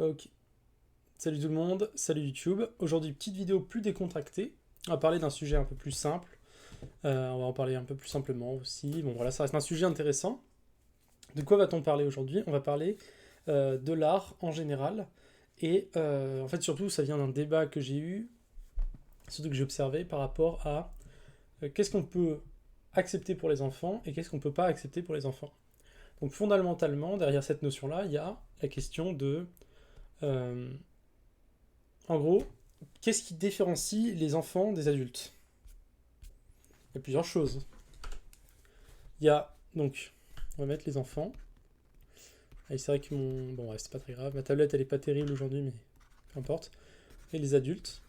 Ok, salut tout le monde, salut YouTube. Aujourd'hui, petite vidéo plus décontractée. On va parler d'un sujet un peu plus simple. On va en parler un peu plus simplement aussi. Bon voilà, ça reste un sujet intéressant. De quoi va-t-on parler aujourd'hui? On va parler de l'art en général. Et en fait, surtout, ça vient d'un débat que j'ai eu, surtout que j'ai observé par rapport à qu'est-ce qu'on peut accepter pour les enfants et qu'est-ce qu'on ne peut pas accepter pour les enfants. Donc fondamentalement, derrière cette notion-là, il y a la question de... euh, en gros, qu'est-ce qui différencie les enfants des adultes? Il y a plusieurs choses. Il y a, donc, on va mettre les enfants. Ah, c'est vrai que mon... Bon, ouais, c'est pas très grave. Ma tablette, elle est pas terrible aujourd'hui, mais peu importe. Et les adultes.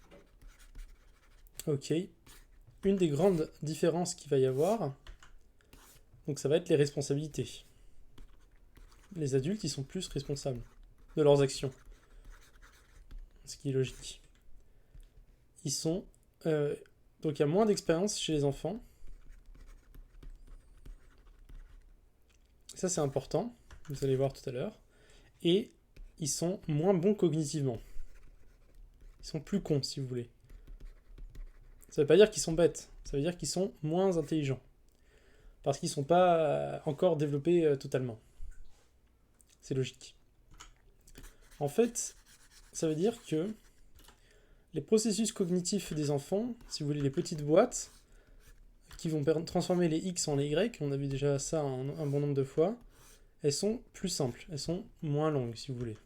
Ok. Une des grandes différences qu'il va y avoir, donc ça va être les responsabilités. Les adultes, ils sont plus responsables de leurs actions. Ce qui est logique. Ils sont... donc il y a moins d'expérience chez les enfants. Ça, c'est important. Vous allez voir tout à l'heure. Et ils sont moins bons cognitivement. Ils sont plus cons, si vous voulez. Ça veut pas dire qu'ils sont bêtes, ça veut dire qu'ils sont moins intelligents. Parce qu'ils sont pas encore développés totalement. C'est logique. En fait, ça veut dire que les processus cognitifs des enfants, si vous voulez, les petites boîtes, qui vont transformer les X en les Y, on a vu déjà ça un bon nombre de fois, elles sont plus simples, elles sont moins longues, si vous voulez.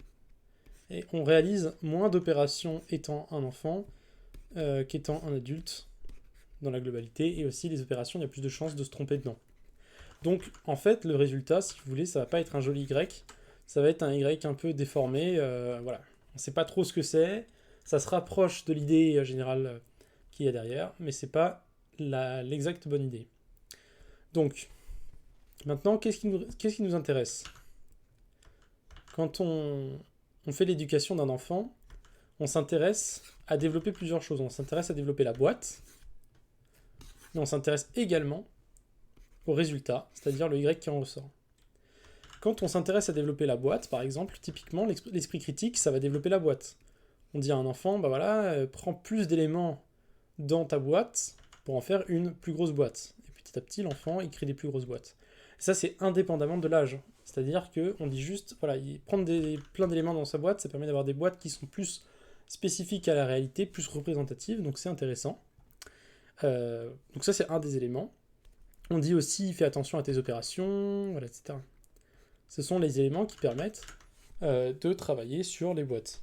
Et on réalise moins d'opérations étant un enfant qu'étant un adulte dans la globalité, et aussi les opérations, il y a plus de chances de se tromper dedans. Donc en fait, le résultat, si vous voulez, ça va pas être un joli Y, ça va être un Y un peu déformé, voilà. On sait pas trop ce que c'est, ça se rapproche de l'idée générale qu'il y a derrière, mais c'est pas l'exacte bonne idée. Donc, maintenant, qu'est-ce qui nous intéresse? Quand on fait l'éducation d'un enfant, on s'intéresse à développer plusieurs choses. On s'intéresse à développer la boîte, mais on s'intéresse également au résultat, c'est-à-dire le Y qui en ressort. Quand on s'intéresse à développer la boîte, par exemple, typiquement, l'esprit critique, ça va développer la boîte. On dit à un enfant, bah voilà, prends plus d'éléments dans ta boîte pour en faire une plus grosse boîte. Et petit à petit, l'enfant, il crée des plus grosses boîtes. Et ça, c'est indépendamment de l'âge. C'est-à-dire qu'on dit juste, voilà, prendre plein d'éléments dans sa boîte, ça permet d'avoir des boîtes qui sont plus spécifiques à la réalité, plus représentatives, donc c'est intéressant. Donc ça, c'est un des éléments. On dit aussi, fais attention à tes opérations, voilà, etc. Ce sont les éléments qui permettent de travailler sur les boîtes.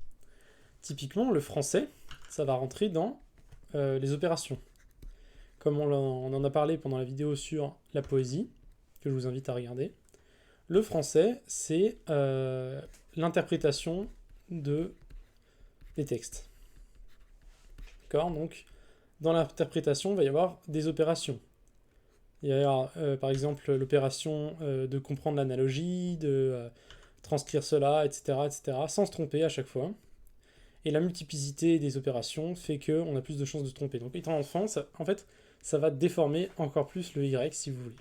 Typiquement, le français, ça va rentrer dans les opérations. Comme on en a parlé pendant la vidéo sur la poésie, que je vous invite à regarder, le français, c'est l'interprétation des textes. D'accord? Donc, dans l'interprétation, il va y avoir des opérations. Il va y avoir, par exemple, l'opération de comprendre l'analogie, de transcrire cela, etc., etc., sans se tromper à chaque fois. Et la multiplicité des opérations fait qu'on a plus de chances de se tromper. Donc, étant enfant, en fait, ça va déformer encore plus le Y, si vous voulez.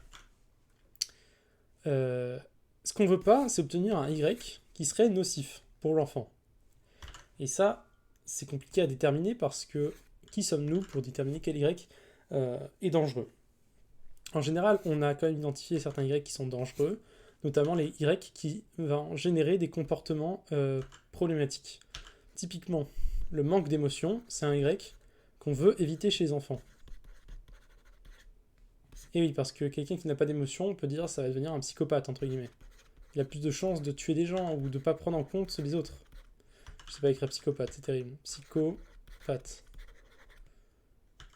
Ce qu'on veut pas, c'est obtenir un Y qui serait nocif pour l'enfant. Et ça, c'est compliqué à déterminer parce que qui sommes-nous pour déterminer quel Y est dangereux? En général, on a quand même identifié certains Y qui sont dangereux, notamment les Y qui vont générer des comportements problématiques. Typiquement, le manque d'émotion, c'est un Y qu'on veut éviter chez les enfants. Et oui, parce que quelqu'un qui n'a pas d'émotion, on peut dire ça va devenir un psychopathe, entre guillemets. Il a plus de chances de tuer des gens ou de ne pas prendre en compte les autres. Je sais pas écrire psychopathe, c'est terrible. Psychopathe.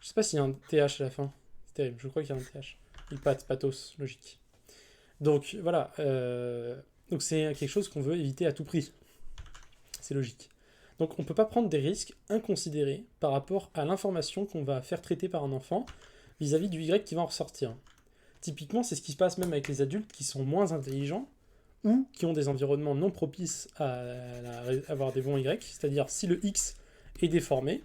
Je sais pas s'il y a un TH à la fin. C'est terrible, je crois qu'il y a un TH. Et pathos, logique. Donc voilà, donc c'est quelque chose qu'on veut éviter à tout prix. C'est logique. Donc on ne peut pas prendre des risques inconsidérés par rapport à l'information qu'on va faire traiter par un enfant vis-à-vis du Y qui va en ressortir. Typiquement, c'est ce qui se passe même avec les adultes qui sont moins intelligents ou qui ont des environnements non propices à avoir des bons Y, c'est-à-dire si le X est déformé,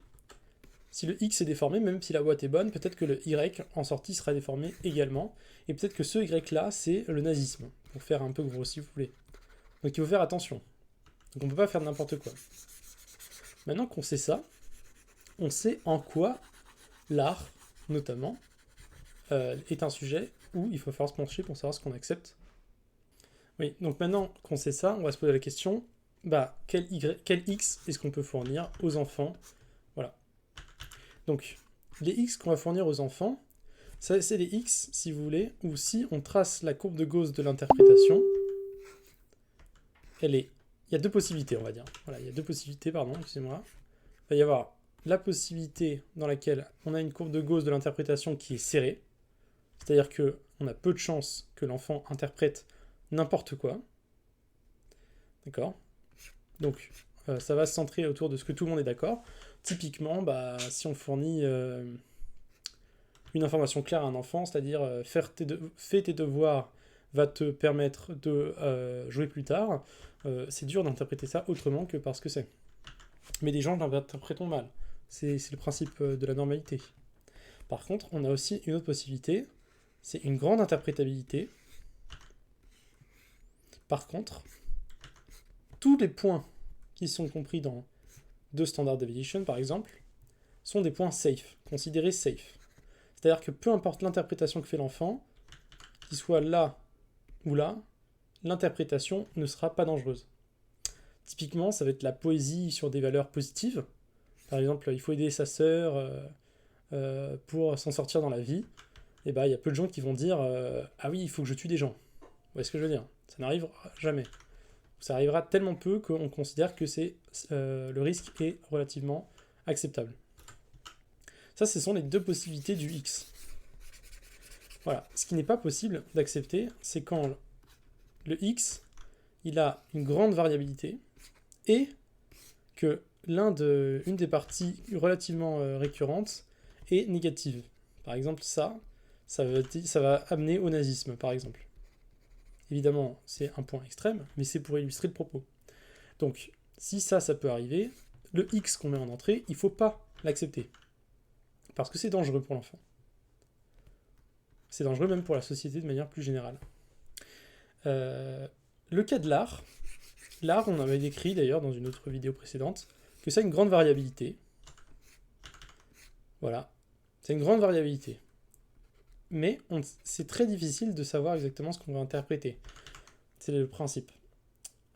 même si la boîte est bonne, peut-être que le Y en sortie sera déformé également, et peut-être que ce Y-là, c'est le nazisme, pour faire un peu gros si vous voulez. Donc il faut faire attention. Donc on peut pas faire n'importe quoi. Maintenant qu'on sait ça, on sait en quoi l'art, notamment, est un sujet où il faut falloir se pencher pour savoir ce qu'on accepte. Oui, donc maintenant qu'on sait ça, on va se poser la question, quel X est-ce qu'on peut fournir aux enfants? Voilà. Donc, les X qu'on va fournir aux enfants, c'est les X, si vous voulez, où si on trace la courbe de Gauss de l'interprétation, il y a deux possibilités, on va dire. Voilà, il y a deux possibilités, pardon, excusez-moi. Il va y avoir la possibilité dans laquelle on a une courbe de Gauss de l'interprétation qui est serrée, c'est-à-dire qu'on a peu de chances que l'enfant interprète n'importe quoi. D'accord? Donc, ça va se centrer autour de ce que tout le monde est d'accord. Typiquement, si on fournit une information claire à un enfant, c'est-à-dire fais tes devoirs va te permettre de jouer plus tard, c'est dur d'interpréter ça autrement que parce que c'est. Mais des gens l'interprétons mal. C'est le principe de la normalité. Par contre, on a aussi une autre possibilité, c'est une grande interprétabilité. Par contre, tous les points qui sont compris dans deux standard deviation, par exemple, sont des points safe, considérés safe. C'est-à-dire que peu importe l'interprétation que fait l'enfant, qu'il soit là ou là, l'interprétation ne sera pas dangereuse. Typiquement, ça va être la poésie sur des valeurs positives. Par exemple, il faut aider sa sœur pour s'en sortir dans la vie. Et il y a peu de gens qui vont dire ah oui, il faut que je tue des gens. Vous voyez ce que je veux dire? Ça n'arrivera jamais. Ça arrivera tellement peu qu'on considère que le risque est relativement acceptable. Ça, ce sont les deux possibilités du X. Voilà. Ce qui n'est pas possible d'accepter, c'est quand le X, il a une grande variabilité et que une des parties relativement récurrentes est négative. Par exemple, ça va amener au nazisme, par exemple. Évidemment, c'est un point extrême, mais c'est pour illustrer le propos. Donc, si ça peut arriver, le X qu'on met en entrée, il ne faut pas l'accepter. Parce que c'est dangereux pour l'enfant. C'est dangereux même pour la société de manière plus générale. Le cas de l'art, on avait décrit d'ailleurs dans une autre vidéo précédente, que ça a une grande variabilité. Voilà, c'est une grande variabilité. Mais c'est très difficile de savoir exactement ce qu'on va interpréter. C'est le principe.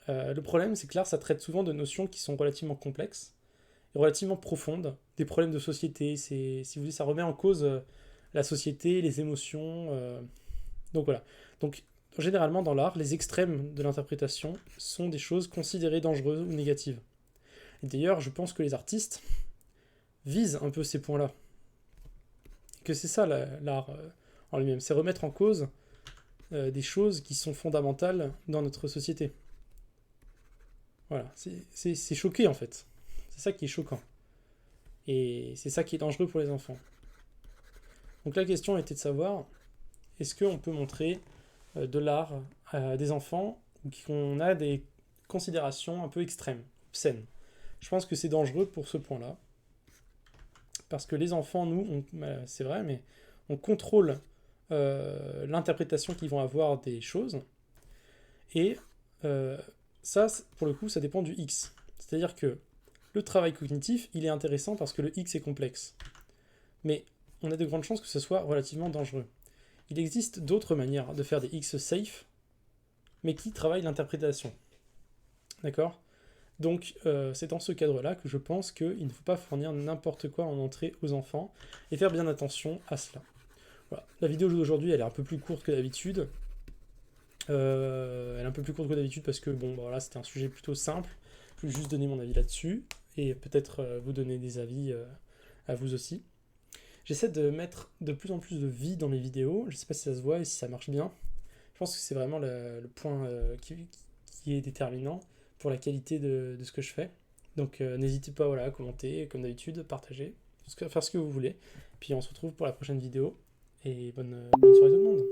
Le problème, c'est que l'art, ça traite souvent de notions qui sont relativement complexes et relativement profondes, des problèmes de société. Si vous voulez, ça remet en cause la société, les émotions. Donc voilà. Donc généralement dans l'art, les extrêmes de l'interprétation sont des choses considérées dangereuses ou négatives. Et d'ailleurs, je pense que les artistes visent un peu ces points-là. Que c'est ça l'art en lui-même, c'est remettre en cause des choses qui sont fondamentales dans notre société. Voilà, c'est choqué en fait. C'est ça qui est choquant. Et c'est ça qui est dangereux pour les enfants. Donc la question était de savoir, est-ce qu'on peut montrer de l'art à des enfants qu'on a des considérations un peu extrêmes, obscènes. Je pense que c'est dangereux pour ce point-là. Parce que les enfants, nous, c'est vrai, mais on contrôle l'interprétation qu'ils vont avoir des choses. Et ça, pour le coup, ça dépend du X. C'est-à-dire que le travail cognitif, il est intéressant parce que le X est complexe. Mais on a de grandes chances que ce soit relativement dangereux. Il existe d'autres manières de faire des X safe, mais qui travaillent l'interprétation. D'accord ? Donc, c'est dans ce cadre-là que je pense qu'il ne faut pas fournir n'importe quoi en entrée aux enfants et faire bien attention à cela. Voilà. La vidéo d'aujourd'hui, elle est un peu plus courte que d'habitude. Elle est un peu plus courte que d'habitude parce que, voilà, c'était un sujet plutôt simple. Je voulais juste donner mon avis là-dessus et peut-être vous donner des avis à vous aussi. J'essaie de mettre de plus en plus de vie dans mes vidéos. Je ne sais pas si ça se voit et si ça marche bien. Je pense que c'est vraiment le point qui est déterminant pour la qualité de ce que je fais. Donc n'hésitez pas à commenter, comme d'habitude, partager, faire ce que vous voulez. Puis on se retrouve pour la prochaine vidéo. Et bonne soirée tout le monde.